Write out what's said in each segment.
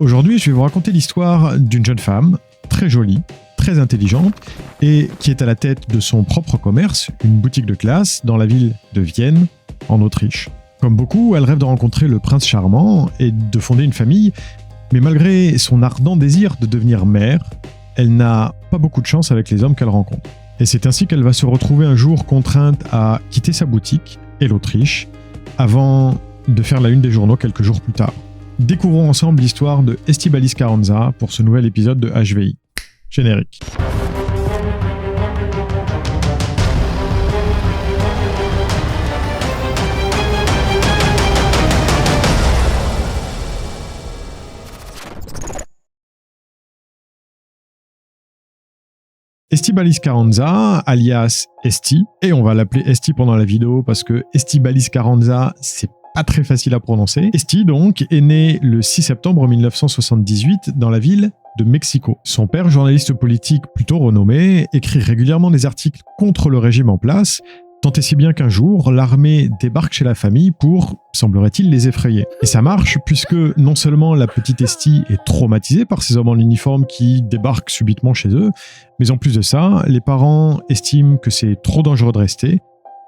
Aujourd'hui, je vais vous raconter l'histoire d'une jeune femme très jolie, très intelligente et qui est à la tête de son propre commerce, une boutique de classe dans la ville de Vienne, en Autriche. Comme beaucoup, elle rêve de rencontrer le prince charmant et de fonder une famille, mais malgré son ardent désir de devenir mère, elle n'a pas beaucoup de chance avec les hommes qu'elle rencontre. Et c'est ainsi qu'elle va se retrouver un jour contrainte à quitter sa boutique et l'Autriche avant de faire la une des journaux quelques jours plus tard. Découvrons ensemble l'histoire de Estíbaliz Carranza pour ce nouvel épisode de HVI. Générique. Estíbaliz Carranza, alias Esti, et on va l'appeler Esti pendant la vidéo parce que Estíbaliz Carranza, c'est pas très facile à prononcer. Esti, donc, est né le 6 septembre 1978 dans la ville de Mexico. Son père, journaliste politique plutôt renommé, écrit régulièrement des articles contre le régime en place, tant et si bien qu'un jour, l'armée débarque chez la famille pour, semblerait-il, les effrayer. Et ça marche puisque non seulement la petite Esti est traumatisée par ces hommes en uniforme qui débarquent subitement chez eux, mais en plus de ça, les parents estiment que c'est trop dangereux de rester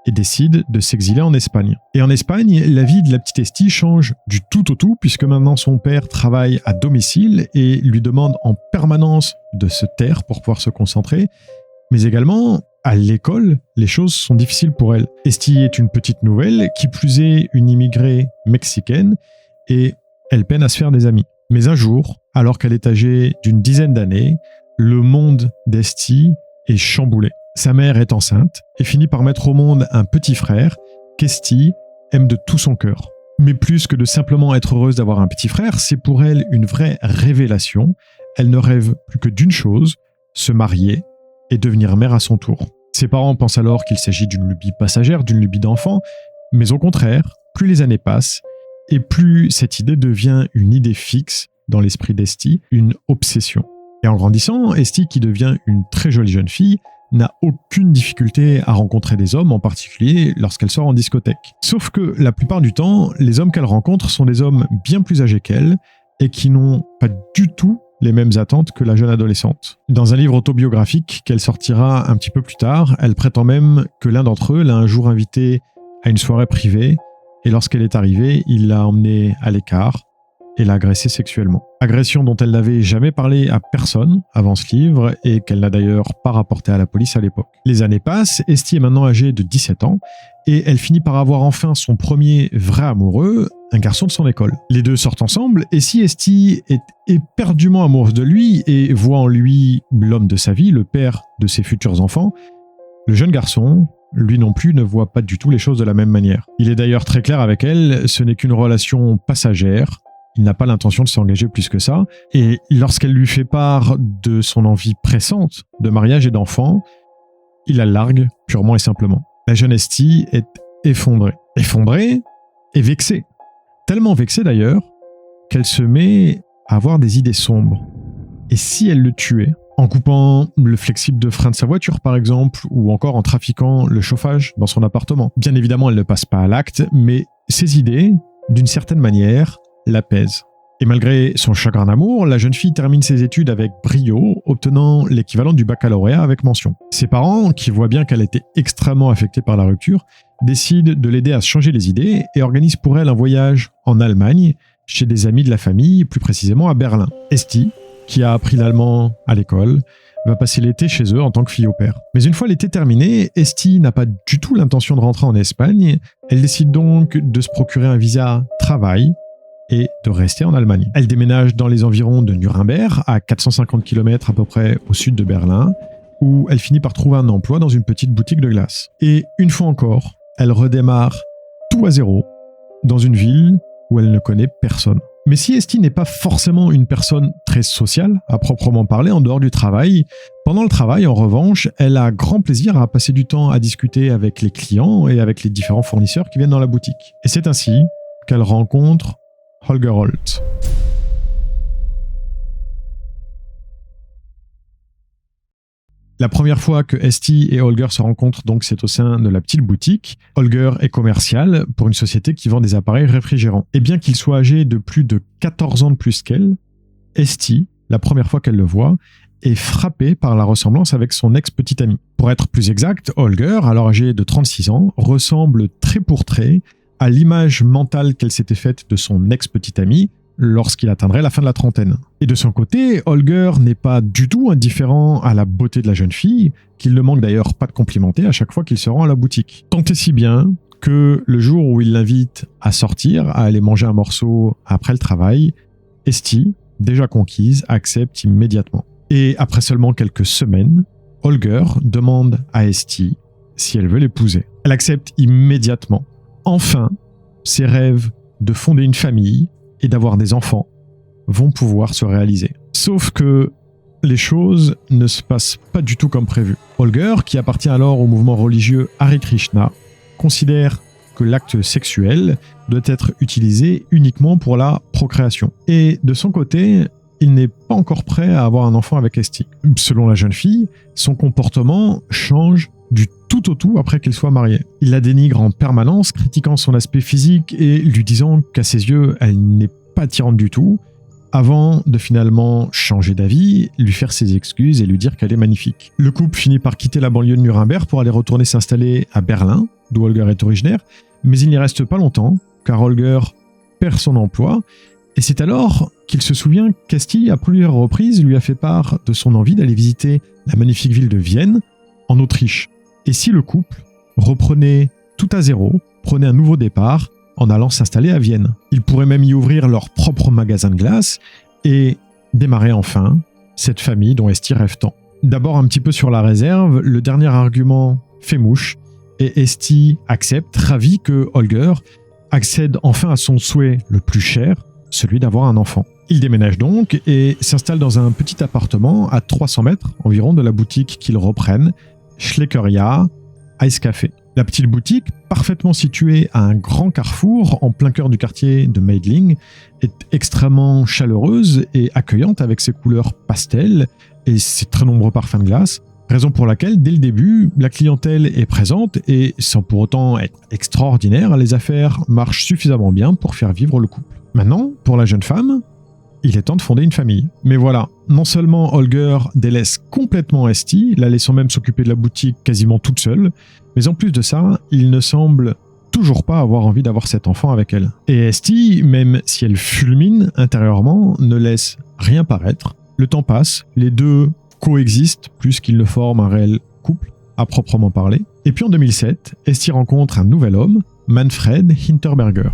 et décident de s'exiler en Espagne. Et en Espagne, la vie de la petite Esti change du tout au tout puisque maintenant son père travaille à domicile et lui demande en permanence de se taire pour pouvoir se concentrer, mais également à l'école, les choses sont difficiles pour elle. Esti est une petite nouvelle, qui plus est une immigrée mexicaine, et elle peine à se faire des amis. Mais un jour, alors qu'elle est âgée d'une dizaine d'années, le monde d'Esti est chamboulé. Sa mère est enceinte et finit par mettre au monde un petit frère qu'Esti aime de tout son cœur. Mais plus que de simplement être heureuse d'avoir un petit frère, c'est pour elle une vraie révélation. Elle ne rêve plus que d'une chose, se marier et devenir mère à son tour. Ses parents pensent alors qu'il s'agit d'une lubie passagère, d'une lubie d'enfant, mais au contraire, plus les années passent, et plus cette idée devient une idée fixe dans l'esprit d'Esti, une obsession. Et en grandissant, Esti, qui devient une très jolie jeune fille, n'a aucune difficulté à rencontrer des hommes, en particulier lorsqu'elle sort en discothèque. Sauf que la plupart du temps, les hommes qu'elle rencontre sont des hommes bien plus âgés qu'elle, et qui n'ont pas du tout les mêmes attentes que la jeune adolescente. Dans un livre autobiographique qu'elle sortira un petit peu plus tard, elle prétend même que l'un d'entre eux l'a un jour invitée à une soirée privée et lorsqu'elle est arrivée, il l'a emmenée à l'écart et l'a agressée sexuellement. Agression dont elle n'avait jamais parlé à personne avant ce livre et qu'elle n'a d'ailleurs pas rapporté à la police à l'époque. Les années passent, Esti est maintenant âgée de 17 ans et elle finit par avoir enfin son premier vrai amoureux, un garçon de son école. Les deux sortent ensemble et si Esti est éperdument amoureuse de lui et voit en lui l'homme de sa vie, le père de ses futurs enfants, le jeune garçon, lui non plus, ne voit pas du tout les choses de la même manière. Il est d'ailleurs très clair avec elle, ce n'est qu'une relation passagère. Il n'a pas l'intention de s'engager plus que ça. Et lorsqu'elle lui fait part de son envie pressante de mariage et d'enfants, il la largue purement et simplement. La jeune Esti est effondrée. Effondrée et vexée. Tellement vexée d'ailleurs qu'elle se met à avoir des idées sombres. Et si elle le tuait, en coupant le flexible de frein de sa voiture par exemple, ou encore en trafiquant le chauffage dans son appartement. Bien évidemment, elle ne passe pas à l'acte, mais ses idées, d'une certaine manière, l'apaisent. Et malgré son chagrin d'amour, la jeune fille termine ses études avec brio, obtenant l'équivalent du baccalauréat avec mention. Ses parents, qui voient bien qu'elle était extrêmement affectée par la rupture, décident de l'aider à se changer les idées et organisent pour elle un voyage en Allemagne, chez des amis de la famille, plus précisément à Berlin. Esti, qui a appris l'allemand à l'école, va passer l'été chez eux en tant que fille au père. Mais une fois l'été terminé, Esti n'a pas du tout l'intention de rentrer en Espagne. Elle décide donc de se procurer un visa travail et de rester en Allemagne. Elle déménage dans les environs de Nuremberg, à 450 km à peu près au sud de Berlin, où elle finit par trouver un emploi dans une petite boutique de glace. Et une fois encore, elle redémarre tout à zéro, dans une ville où elle ne connaît personne. Mais si Esti n'est pas forcément une personne très sociale, à proprement parler, en dehors du travail, pendant le travail, en revanche, elle a grand plaisir à passer du temps à discuter avec les clients et avec les différents fournisseurs qui viennent dans la boutique. Et c'est ainsi qu'elle rencontre Holger Holt. La première fois que Esti et Holger se rencontrent, donc, c'est au sein de la petite boutique. Holger est commercial pour une société qui vend des appareils réfrigérants. Et bien qu'il soit âgé de plus de 14 ans de plus qu'elle, Esti, la première fois qu'elle le voit, est frappée par la ressemblance avec son ex-petite amie. Pour être plus exact, Holger, alors âgée de 36 ans, ressemble trait pour trait à l'image mentale qu'elle s'était faite de son ex-petite amie lorsqu'il atteindrait la fin de la trentaine. Et de son côté, Holger n'est pas du tout indifférent à la beauté de la jeune fille, qu'il ne manque d'ailleurs pas de complimenter à chaque fois qu'il se rend à la boutique. Tant et si bien que le jour où il l'invite à sortir, à aller manger un morceau après le travail, Esti, déjà conquise, accepte immédiatement. Et après seulement quelques semaines, Holger demande à Esti si elle veut l'épouser. Elle accepte immédiatement. Enfin, ses rêves de fonder une famille et d'avoir des enfants vont pouvoir se réaliser. Sauf que les choses ne se passent pas du tout comme prévu. Holger, qui appartient alors au mouvement religieux Hare Krishna, considère que l'acte sexuel doit être utilisé uniquement pour la procréation. Et de son côté, il n'est pas encore prêt à avoir un enfant avec Esti. Selon la jeune fille, son comportement change du tout au tout après qu'il soit marié. Il la dénigre en permanence, critiquant son aspect physique et lui disant qu'à ses yeux, elle n'est pas attirante du tout, avant de finalement changer d'avis, lui faire ses excuses et lui dire qu'elle est magnifique. Le couple finit par quitter la banlieue de Nuremberg pour aller retourner s'installer à Berlin, d'où Holger est originaire, mais il n'y reste pas longtemps, car Holger perd son emploi, et c'est alors qu'il se souvient qu'Esti, à plusieurs reprises, lui a fait part de son envie d'aller visiter la magnifique ville de Vienne, en Autriche. Et si le couple reprenait tout à zéro, prenait un nouveau départ, en allant s'installer à Vienne. Ils pourraient même y ouvrir leur propre magasin de glace et démarrer enfin cette famille dont Esti rêve tant. D'abord un petit peu sur la réserve, le dernier argument fait mouche et Esti accepte, ravi que Holger accède enfin à son souhait le plus cher, celui d'avoir un enfant. Il déménage donc et s'installe dans un petit appartement à 300 mètres environ de la boutique qu'ils reprennent, Schleckeria Ice Café. La petite boutique, parfaitement située à un grand carrefour en plein cœur du quartier de Meidling, est extrêmement chaleureuse et accueillante avec ses couleurs pastel et ses très nombreux parfums de glace, raison pour laquelle, dès le début, la clientèle est présente et, sans pour autant être extraordinaire, les affaires marchent suffisamment bien pour faire vivre le couple. Maintenant, pour la jeune femme, il est temps de fonder une famille. Mais voilà, non seulement Holger délaisse complètement Esti, la laissant même s'occuper de la boutique quasiment toute seule, mais en plus de ça, il ne semble toujours pas avoir envie d'avoir cet enfant avec elle. Et Esti, même si elle fulmine intérieurement, ne laisse rien paraître. Le temps passe, les deux coexistent plus qu'ils ne forment un réel couple, à proprement parler. Et puis en 2007, Esti rencontre un nouvel homme, Manfred Hinterberger.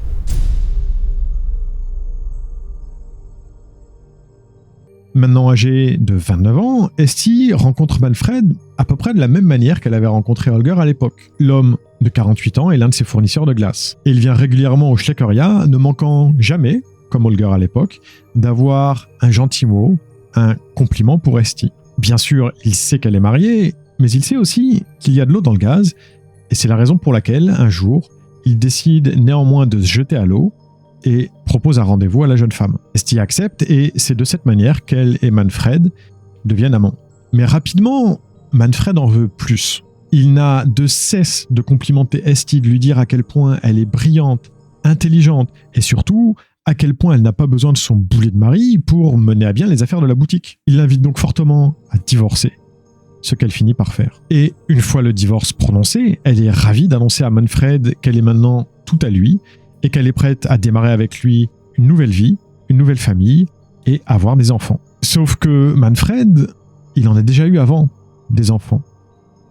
Maintenant âgée de 29 ans, Esti rencontre Manfred à peu près de la même manière qu'elle avait rencontré Holger à l'époque. L'homme de 48 ans est l'un de ses fournisseurs de glace. Et il vient régulièrement au Schleckeria, ne manquant jamais, comme Holger à l'époque, d'avoir un gentil mot, un compliment pour Esti. Bien sûr, il sait qu'elle est mariée, mais il sait aussi qu'il y a de l'eau dans le gaz, et c'est la raison pour laquelle, un jour, il décide néanmoins de se jeter à l'eau, et propose un rendez-vous à la jeune femme. Esti accepte et c'est de cette manière qu'elle et Manfred deviennent amants. Mais rapidement, Manfred en veut plus. Il n'a de cesse de complimenter Esti, de lui dire à quel point elle est brillante, intelligente et surtout à quel point elle n'a pas besoin de son boulet de mari pour mener à bien les affaires de la boutique. Il l'invite donc fortement à divorcer, ce qu'elle finit par faire. Et une fois le divorce prononcé, elle est ravie d'annoncer à Manfred qu'elle est maintenant tout à lui et qu'elle est prête à démarrer avec lui une nouvelle vie, une nouvelle famille et avoir des enfants. Sauf que Manfred, il en a déjà eu avant des enfants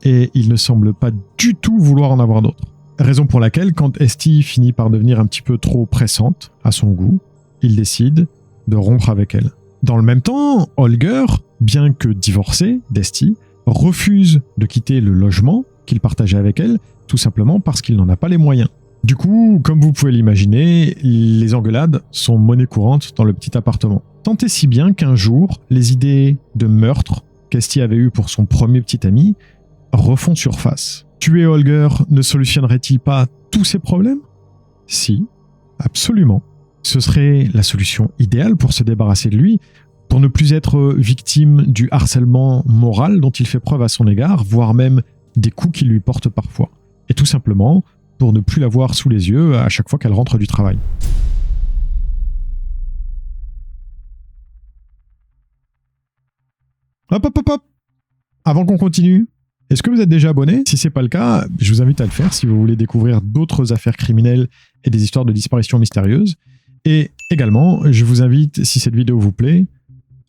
et il ne semble pas du tout vouloir en avoir d'autres. Raison pour laquelle, quand Esti finit par devenir un petit peu trop pressante à son goût, il décide de rompre avec elle. Dans le même temps, Holger, bien que divorcé d'Esti, refuse de quitter le logement qu'il partageait avec elle, tout simplement parce qu'il n'en a pas les moyens. Du coup, comme vous pouvez l'imaginer, les engueulades sont monnaie courante dans le petit appartement. Tant et si bien qu'un jour, les idées de meurtre qu'Esti avait eues pour son premier petit ami refont surface. Tuer Holger ne solutionnerait-il pas tous ses problèmes ? Si, absolument. Ce serait la solution idéale pour se débarrasser de lui, pour ne plus être victime du harcèlement moral dont il fait preuve à son égard, voire même des coups qu'il lui porte parfois. Et tout simplement pour ne plus la voir sous les yeux à chaque fois qu'elle rentre du travail. Hop, hop, hop, hop. Avant qu'on continue, est-ce que vous êtes déjà abonné? Si c'est pas le cas, je vous invite à le faire si vous voulez découvrir d'autres affaires criminelles et des histoires de disparitions mystérieuses. Et également, je vous invite, si cette vidéo vous plaît,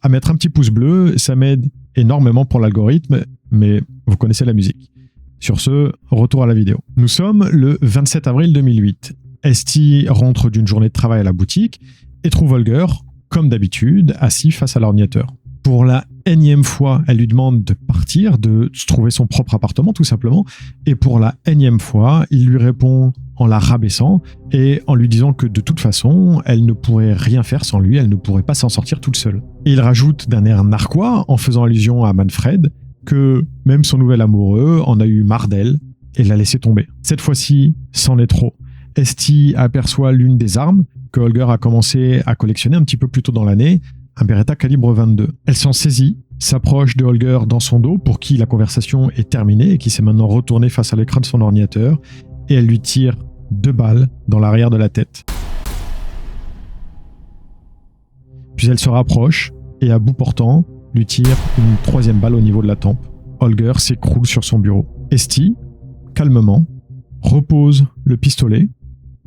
à mettre un petit pouce bleu. Ça m'aide énormément pour l'algorithme, mais vous connaissez la musique. Sur ce, retour à la vidéo. Nous sommes le 27 avril 2008. Esty rentre d'une journée de travail à la boutique et trouve Holger, comme d'habitude, assis face à l'ordinateur. Pour la énième fois, elle lui demande de partir, de se trouver son propre appartement tout simplement. Et pour la énième fois, il lui répond en la rabaissant et en lui disant que de toute façon, elle ne pourrait rien faire sans lui, elle ne pourrait pas s'en sortir toute seule. Et il rajoute d'un air narquois, en faisant allusion à Manfred, que même son nouvel amoureux en a eu marre d'elle et l'a laissé tomber. Cette fois-ci, c'en est trop. Esty aperçoit l'une des armes que Holger a commencé à collectionner un petit peu plus tôt dans l'année, un Beretta calibre 22. Elle s'en saisit, s'approche de Holger dans son dos, pour qui la conversation est terminée et qui s'est maintenant retourné face à l'écran de son ordinateur, et elle lui tire 2 balles dans l'arrière de la tête. Puis elle se rapproche et à bout portant, lui tire une 3e balle au niveau de la tempe. Holger s'écroule sur son bureau. Esty, calmement, repose le pistolet,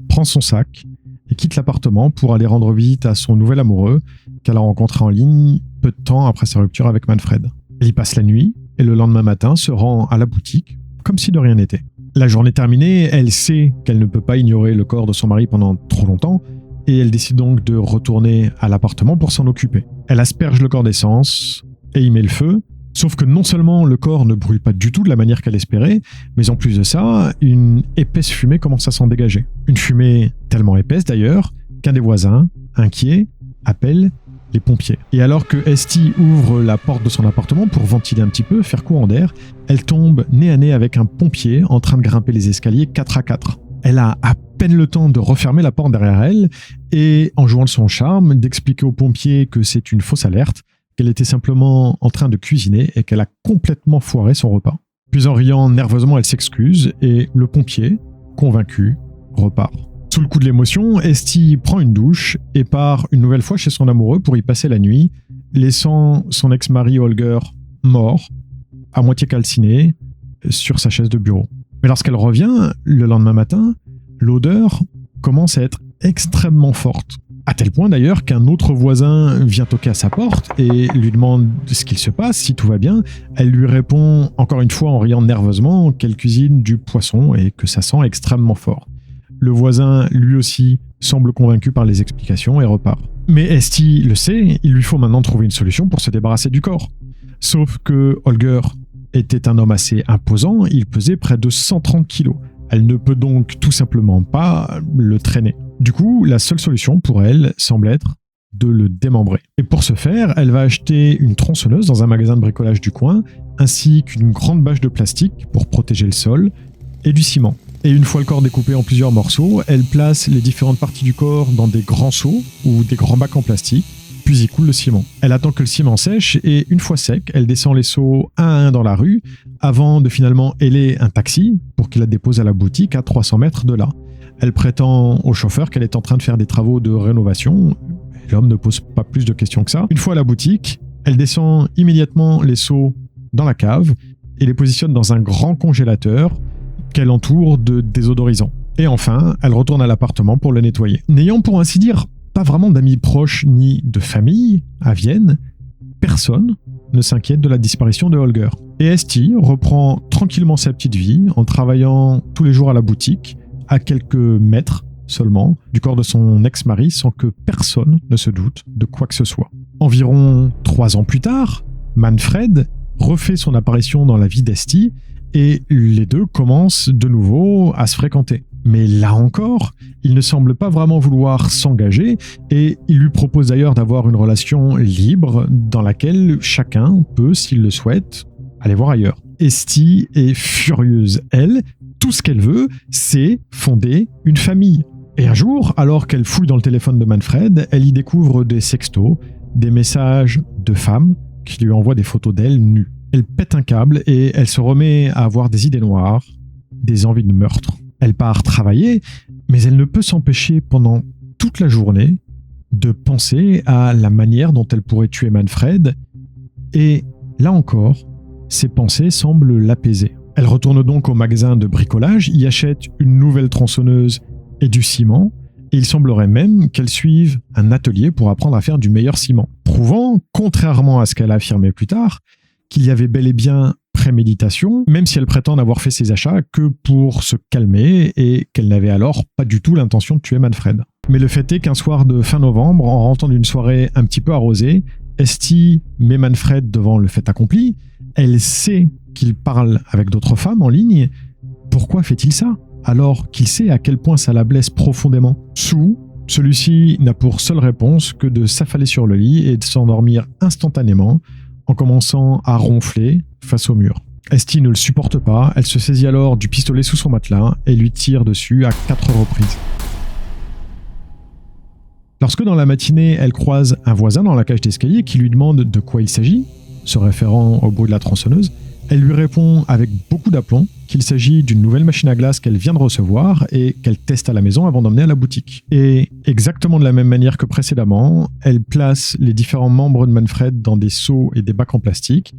prend son sac et quitte l'appartement pour aller rendre visite à son nouvel amoureux qu'elle a rencontré en ligne peu de temps après sa rupture avec Manfred. Elle y passe la nuit et le lendemain matin se rend à la boutique comme si de rien n'était. La journée terminée, elle sait qu'elle ne peut pas ignorer le corps de son mari pendant trop longtemps et elle décide donc de retourner à l'appartement pour s'en occuper. Elle asperge le corps d'essence et y met le feu, sauf que non seulement le corps ne brûle pas du tout de la manière qu'elle espérait, mais en plus de ça, une épaisse fumée commence à s'en dégager. Une fumée tellement épaisse d'ailleurs qu'un des voisins, inquiet, appelle les pompiers. Et alors que Esty ouvre la porte de son appartement pour ventiler un petit peu, faire courant d'air, elle tombe nez à nez avec un pompier en train de grimper les escaliers 4 à 4. Elle a à peine le temps de refermer la porte derrière elle et, en jouant de son charme, d'expliquer aux pompiers que c'est une fausse alerte, qu'elle était simplement en train de cuisiner et qu'elle a complètement foiré son repas. Puis en riant nerveusement, elle s'excuse et le pompier, convaincu, repart. Sous le coup de l'émotion, Esty prend une douche et part une nouvelle fois chez son amoureux pour y passer la nuit, laissant son ex-mari Holger mort, à moitié calciné, sur sa chaise de bureau. Mais lorsqu'elle revient, le lendemain matin, l'odeur commence à être extrêmement forte. À tel point d'ailleurs qu'un autre voisin vient toquer à sa porte et lui demande ce qu'il se passe, si tout va bien. Elle lui répond, encore une fois en riant nerveusement, qu'elle cuisine du poisson et que ça sent extrêmement fort. Le voisin, lui aussi, semble convaincu par les explications et repart. Mais Esty le sait, il lui faut maintenant trouver une solution pour se débarrasser du corps. Sauf que Holger était un homme assez imposant, il pesait près de 130 kilos. Elle ne peut donc tout simplement pas le traîner. Du coup, la seule solution pour elle semble être de le démembrer. Et pour ce faire, elle va acheter une tronçonneuse dans un magasin de bricolage du coin, ainsi qu'une grande bâche de plastique pour protéger le sol, et du ciment. Et une fois le corps découpé en plusieurs morceaux, elle place les différentes parties du corps dans des grands seaux ou des grands bacs en plastique, puis y coule le ciment. Elle attend que le ciment sèche et une fois sec, elle descend les seaux un à un dans la rue avant de finalement héler un taxi pour qu'il la dépose à la boutique à 300 mètres de là. Elle prétend au chauffeur qu'elle est en train de faire des travaux de rénovation. L'homme ne pose pas plus de questions que ça. Une fois à la boutique, elle descend immédiatement les seaux dans la cave et les positionne dans un grand congélateur qu'elle entoure de désodorisants. Et enfin, elle retourne à l'appartement pour le nettoyer. N'ayant pour ainsi dire pas vraiment d'amis proches ni de famille à Vienne, personne ne s'inquiète de la disparition de Holger. Et Esty reprend tranquillement sa petite vie en travaillant tous les jours à la boutique, à quelques mètres seulement du corps de son ex-mari, sans que personne ne se doute de quoi que ce soit. Environ 3 ans plus tard, Manfred refait son apparition dans la vie d'Esty et les deux commencent de nouveau à se fréquenter. Mais là encore, il ne semble pas vraiment vouloir s'engager et il lui propose d'ailleurs d'avoir une relation libre dans laquelle chacun peut, s'il le souhaite, aller voir ailleurs. Esty est furieuse. Elle, tout ce qu'elle veut, c'est fonder une famille. Et un jour, alors qu'elle fouille dans le téléphone de Manfred, elle y découvre des sextos, des messages de femmes qui lui envoient des photos d'elle nues. Elle pète un câble et elle se remet à avoir des idées noires, des envies de meurtre. Elle part travailler, mais elle ne peut s'empêcher pendant toute la journée de penser à la manière dont elle pourrait tuer Manfred et Là encore, ses pensées semblent l'apaiser. Elle retourne donc au magasin de bricolage, y achète une nouvelle tronçonneuse et du ciment, et il semblerait même qu'elle suive un atelier pour apprendre à faire du meilleur ciment, prouvant, contrairement à ce qu'elle a affirmé plus tard, qu'il y avait bel et bien préméditation, même si elle prétend n'avoir fait ses achats que pour se calmer et qu'elle n'avait alors pas du tout l'intention de tuer Manfred. Mais le fait est qu'un soir de fin novembre, en rentrant d'une soirée un petit peu arrosée, Esty met Manfred devant le fait accompli. Elle sait qu'il parle avec d'autres femmes en ligne. Pourquoi fait-il ça, alors qu'il sait à quel point ça la blesse profondément? Sue, celui-ci n'a pour seule réponse que de s'affaler sur le lit et de s'endormir instantanément, en commençant à ronfler face au mur. Esty ne le supporte pas, elle se saisit alors du pistolet sous son matelas et lui tire dessus à 4 reprises. Lorsque dans la matinée, elle croise un voisin dans la cage d'escalier qui lui demande de quoi il s'agit, se référant au bruit de la tronçonneuse, elle lui répond avec beaucoup d'aplomb qu'il s'agit d'une nouvelle machine à glace qu'elle vient de recevoir et qu'elle teste à la maison avant d'emmener à la boutique. Et exactement de la même manière que précédemment, elle place les différents membres de Manfred dans des seaux et des bacs en plastique,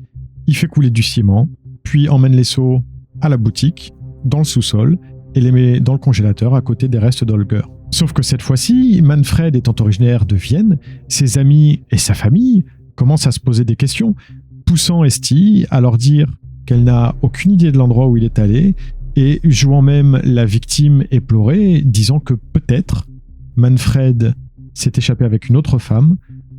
y fait couler du ciment, puis emmène les seaux à la boutique, dans le sous-sol, et les met dans le congélateur à côté des restes d'Holger. Sauf que cette fois-ci, Manfred étant originaire de Vienne, ses amis et sa famille commencent à se poser des questions, poussant Esty à leur dire qu'elle n'a aucune idée de l'endroit où il est allé, et jouant même la victime éplorée, disant que peut-être Manfred s'est échappé avec une autre femme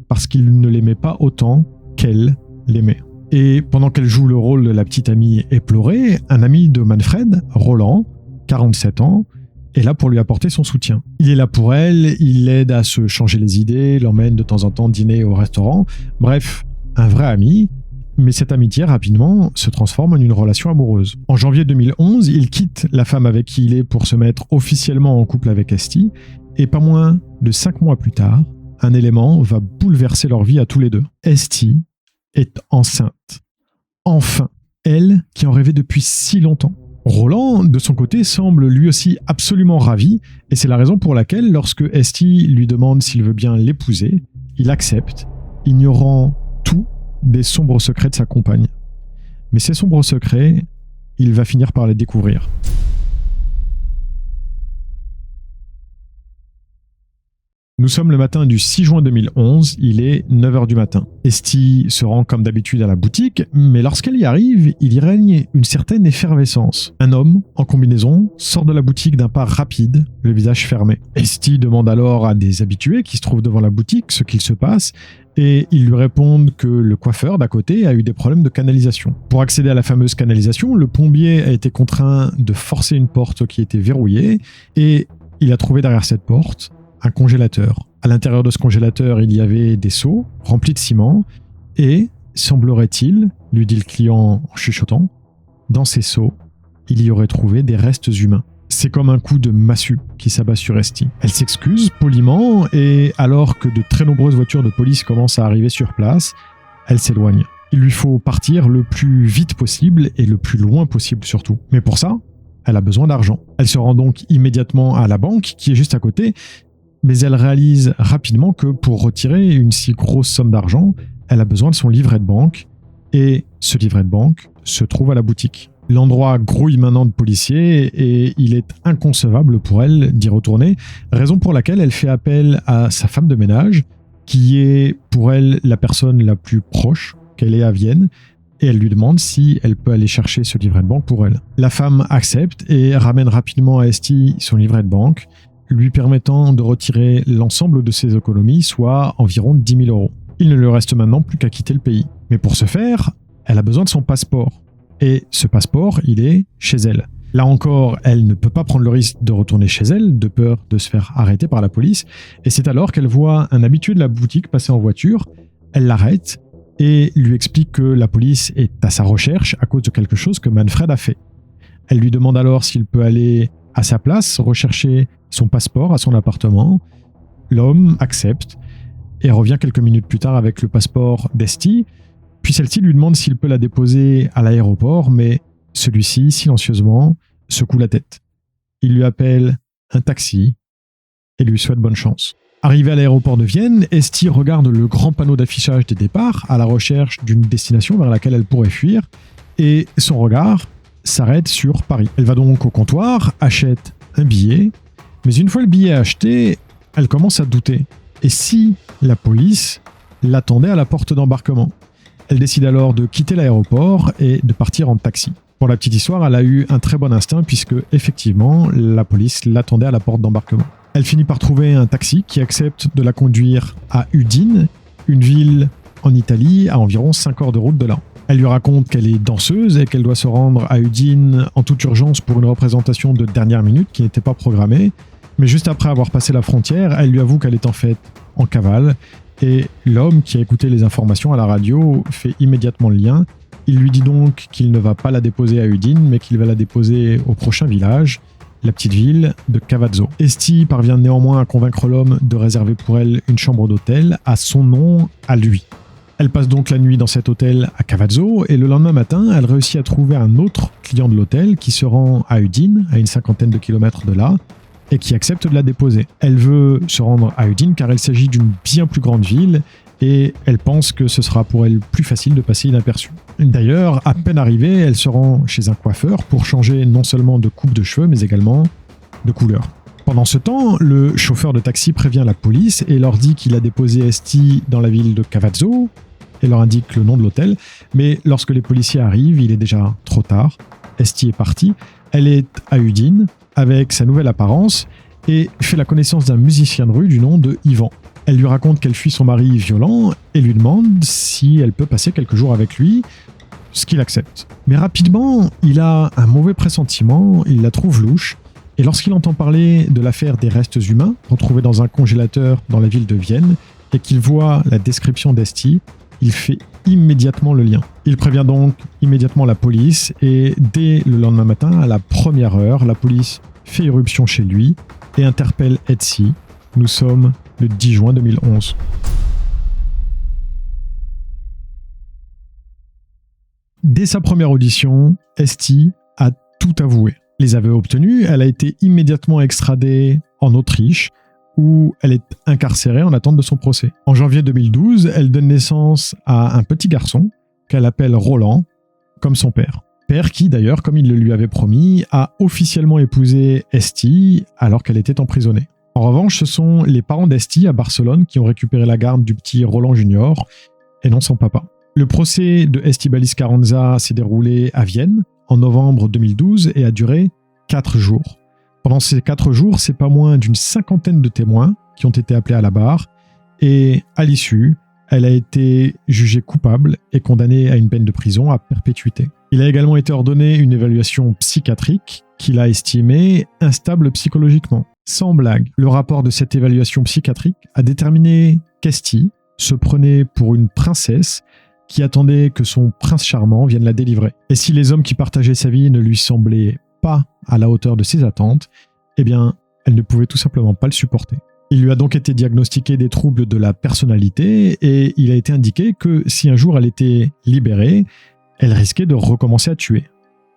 parce qu'il ne l'aimait pas autant qu'elle l'aimait. Et pendant qu'elle joue le rôle de la petite amie éplorée, un ami de Manfred, Roland, 47 ans, est là pour lui apporter son soutien. Il est là pour elle, il l'aide à se changer les idées, l'emmène de temps en temps dîner au restaurant, bref, un vrai ami. Mais cette amitié, rapidement, se transforme en une relation amoureuse. En janvier 2011, il quitte la femme avec qui il est pour se mettre officiellement en couple avec Esty, et pas moins de 5 mois plus tard, un élément va bouleverser leur vie à tous les deux. Esty est enceinte. Enfin, elle qui en rêvait depuis si longtemps. Roland, de son côté, semble lui aussi absolument ravi, et c'est la raison pour laquelle, lorsque Esty lui demande s'il veut bien l'épouser, il accepte, ignorant tout des sombres secrets de sa compagne. Mais ces sombres secrets, il va finir par les découvrir. Nous sommes le matin du 6 juin 2011, il est 9h du matin. Esty se rend comme d'habitude à la boutique, mais lorsqu'elle y arrive, il y règne une certaine effervescence. Un homme, en combinaison, sort de la boutique d'un pas rapide, le visage fermé. Esty demande alors à des habitués qui se trouvent devant la boutique ce qu'il se passe, et ils lui répondent que le coiffeur d'à côté a eu des problèmes de canalisation. Pour accéder à la fameuse canalisation, le plombier a été contraint de forcer une porte qui était verrouillée, et il a trouvé derrière cette porte un congélateur. À l'intérieur de ce congélateur, il y avait des seaux remplis de ciment et, semblerait-il, lui dit le client en chuchotant, dans ces seaux, il y aurait trouvé des restes humains. C'est comme un coup de massue qui s'abat sur Esty. Elle s'excuse poliment et, alors que de très nombreuses voitures de police commencent à arriver sur place, elle s'éloigne. Il lui faut partir le plus vite possible et le plus loin possible surtout. Mais pour ça, elle a besoin d'argent. Elle se rend donc immédiatement à la banque qui est juste à côté, mais elle réalise rapidement que pour retirer une si grosse somme d'argent, elle a besoin de son livret de banque, et ce livret de banque se trouve à la boutique. L'endroit grouille maintenant de policiers et il est inconcevable pour elle d'y retourner, raison pour laquelle elle fait appel à sa femme de ménage, qui est pour elle la personne la plus proche qu'elle ait à Vienne, et elle lui demande si elle peut aller chercher ce livret de banque pour elle. La femme accepte et ramène rapidement à Esty son livret de banque, lui permettant de retirer l'ensemble de ses économies, soit environ 10 000 €. Il ne lui reste maintenant plus qu'à quitter le pays. Mais pour ce faire, elle a besoin de son passeport. Et ce passeport, il est chez elle. Là encore, elle ne peut pas prendre le risque de retourner chez elle, de peur de se faire arrêter par la police. Et c'est alors qu'elle voit un habitué de la boutique passer en voiture. Elle l'arrête et lui explique que la police est à sa recherche à cause de quelque chose que Manfred a fait. Elle lui demande alors s'il peut aller à sa place, rechercher son passeport à son appartement. L'homme accepte et revient quelques minutes plus tard avec le passeport d'Esty. Puis celle-ci lui demande s'il peut la déposer à l'aéroport, mais celui-ci, silencieusement, secoue la tête. Il lui appelle un taxi et lui souhaite bonne chance. Arrivé à l'aéroport de Vienne, Esti regarde le grand panneau d'affichage des départs à la recherche d'une destination vers laquelle elle pourrait fuir et son regard s'arrête sur Paris. Elle va donc au comptoir, achète un billet, mais une fois le billet acheté, elle commence à douter. Et si la police l'attendait à la porte d'embarquement? Elle décide alors de quitter l'aéroport et de partir en taxi. Pour la petite histoire, elle a eu un très bon instinct puisque, effectivement, la police l'attendait à la porte d'embarquement. Elle finit par trouver un taxi qui accepte de la conduire à Udine, une ville en Italie à environ 5 heures de route de là. Elle lui raconte qu'elle est danseuse et qu'elle doit se rendre à Udine en toute urgence pour une représentation de dernière minute qui n'était pas programmée. Mais juste après avoir passé la frontière, elle lui avoue qu'elle est en fait en cavale. Et l'homme qui a écouté les informations à la radio fait immédiatement le lien. Il lui dit donc qu'il ne va pas la déposer à Udine, mais qu'il va la déposer au prochain village, la petite ville de Cavazzo. Esti parvient néanmoins à convaincre l'homme de réserver pour elle une chambre d'hôtel à son nom, à lui. Elle passe donc la nuit dans cet hôtel à Cavazzo et le lendemain matin, elle réussit à trouver un autre client de l'hôtel qui se rend à Udine, à une 50aine de kilomètres de là, et qui accepte de la déposer. Elle veut se rendre à Udine car il s'agit d'une bien plus grande ville et elle pense que ce sera pour elle plus facile de passer inaperçue. D'ailleurs, à peine arrivée, elle se rend chez un coiffeur pour changer non seulement de coupe de cheveux mais également de couleur. Pendant ce temps, le chauffeur de taxi prévient la police et leur dit qu'il a déposé Esti dans la ville de Cavazzo et leur indique le nom de l'hôtel, mais lorsque les policiers arrivent, il est déjà trop tard. Esti est partie, elle est à Udine avec sa nouvelle apparence et fait la connaissance d'un musicien de rue du nom de Yvan. Elle lui raconte qu'elle fuit son mari violent et lui demande si elle peut passer quelques jours avec lui, ce qu'il accepte. Mais rapidement, il a un mauvais pressentiment, il la trouve louche, et lorsqu'il entend parler de l'affaire des restes humains retrouvés dans un congélateur dans la ville de Vienne et qu'il voit la description d'Esti, il fait immédiatement le lien. Il prévient donc immédiatement la police et dès le lendemain matin, à la première heure, la police fait irruption chez lui et interpelle Esti. Nous sommes le 10 juin 2011. Dès sa première audition, Esti a tout avoué. Les aveux obtenus, elle a été immédiatement extradée en Autriche, où elle est incarcérée en attente de son procès. En janvier 2012, elle donne naissance à un petit garçon qu'elle appelle Roland, comme son père. Père qui, d'ailleurs, comme il le lui avait promis, a officiellement épousé Esti alors qu'elle était emprisonnée. En revanche, ce sont les parents d'Esti à Barcelone qui ont récupéré la garde du petit Roland Junior, et non son papa. Le procès de Estíbaliz Carranza s'est déroulé à Vienne en novembre 2012 et a duré 4 jours. Pendant ces 4 jours, c'est pas moins d'une 50aine de témoins qui ont été appelés à la barre et à l'issue, elle a été jugée coupable et condamnée à une peine de prison à perpétuité. Il a également été ordonné une évaluation psychiatrique qu'il a estimée instable psychologiquement. Sans blague, le rapport de cette évaluation psychiatrique a déterminé qu'Esti se prenait pour une princesse qui attendait que son prince charmant vienne la délivrer. Et si les hommes qui partageaient sa vie ne lui semblaient pas à la hauteur de ses attentes, eh bien, elle ne pouvait tout simplement pas le supporter. Il lui a donc été diagnostiqué des troubles de la personnalité et il a été indiqué que si un jour elle était libérée, elle risquait de recommencer à tuer.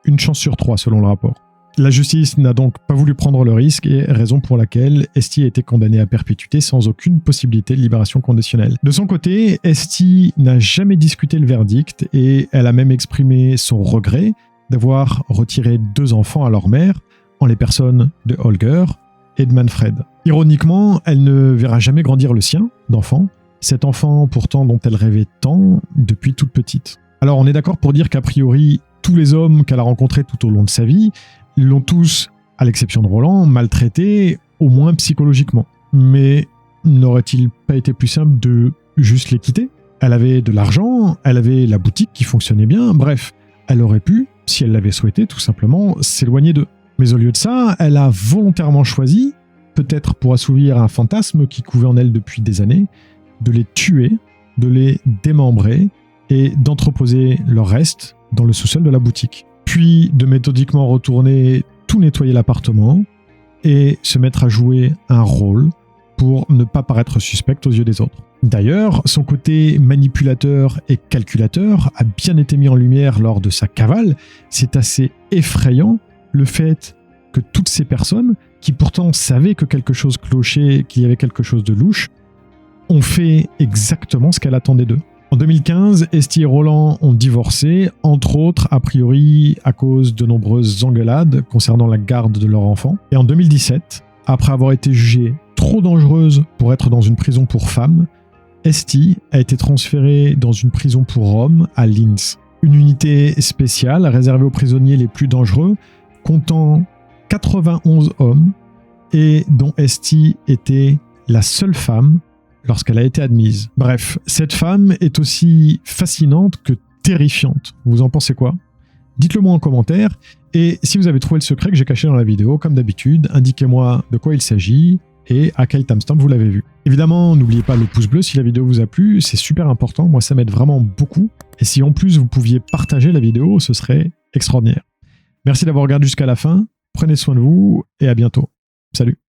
Une chance sur 3 selon le rapport. La justice n'a donc pas voulu prendre le risque et raison pour laquelle Esti a été condamnée à perpétuité sans aucune possibilité de libération conditionnelle. De son côté, Esti n'a jamais discuté le verdict et elle a même exprimé son regret d'avoir retiré 2 enfants à leur mère, en les personnes de Holger et de Manfred. Ironiquement, elle ne verra jamais grandir le sien, d'enfant, cet enfant pourtant dont elle rêvait tant depuis toute petite. Alors on est d'accord pour dire qu'a priori, tous les hommes qu'elle a rencontrés tout au long de sa vie l'ont tous, à l'exception de Roland, maltraité, au moins psychologiquement. Mais n'aurait-il pas été plus simple de juste les quitter ? Elle avait de l'argent, elle avait la boutique qui fonctionnait bien, bref, elle aurait pu, si elle l'avait souhaité, tout simplement s'éloigner d'eux. Mais au lieu de ça, elle a volontairement choisi, peut-être pour assouvir un fantasme qui couvait en elle depuis des années, de les tuer, de les démembrer et d'entreposer leur reste dans le sous-sol de la boutique. Puis de méthodiquement retourner tout nettoyer l'appartement et se mettre à jouer un rôle pour ne pas paraître suspecte aux yeux des autres. D'ailleurs, son côté manipulateur et calculateur a bien été mis en lumière lors de sa cavale. C'est assez effrayant le fait que toutes ces personnes qui pourtant savaient que quelque chose clochait, qu'il y avait quelque chose de louche, ont fait exactement ce qu'elle attendait d'eux. En 2015, Esty et Roland ont divorcé, entre autres, a priori, à cause de nombreuses engueulades concernant la garde de leur enfant. Et en 2017, après avoir été jugée trop dangereuse pour être dans une prison pour femmes, Esty a été transférée dans une prison pour hommes à Linz. Une unité spéciale réservée aux prisonniers les plus dangereux, comptant 91 hommes, et dont Esty était la seule femme lorsqu'elle a été admise. Bref, cette femme est aussi fascinante que terrifiante. Vous en pensez quoi? Dites-le moi en commentaire, et si vous avez trouvé le secret que j'ai caché dans la vidéo, comme d'habitude, indiquez-moi de quoi il s'agit et à quel timestamp vous l'avez vu. Évidemment, n'oubliez pas le pouce bleu si la vidéo vous a plu, c'est super important, moi ça m'aide vraiment beaucoup, et si en plus vous pouviez partager la vidéo, ce serait extraordinaire. Merci d'avoir regardé jusqu'à la fin, prenez soin de vous, et à bientôt. Salut!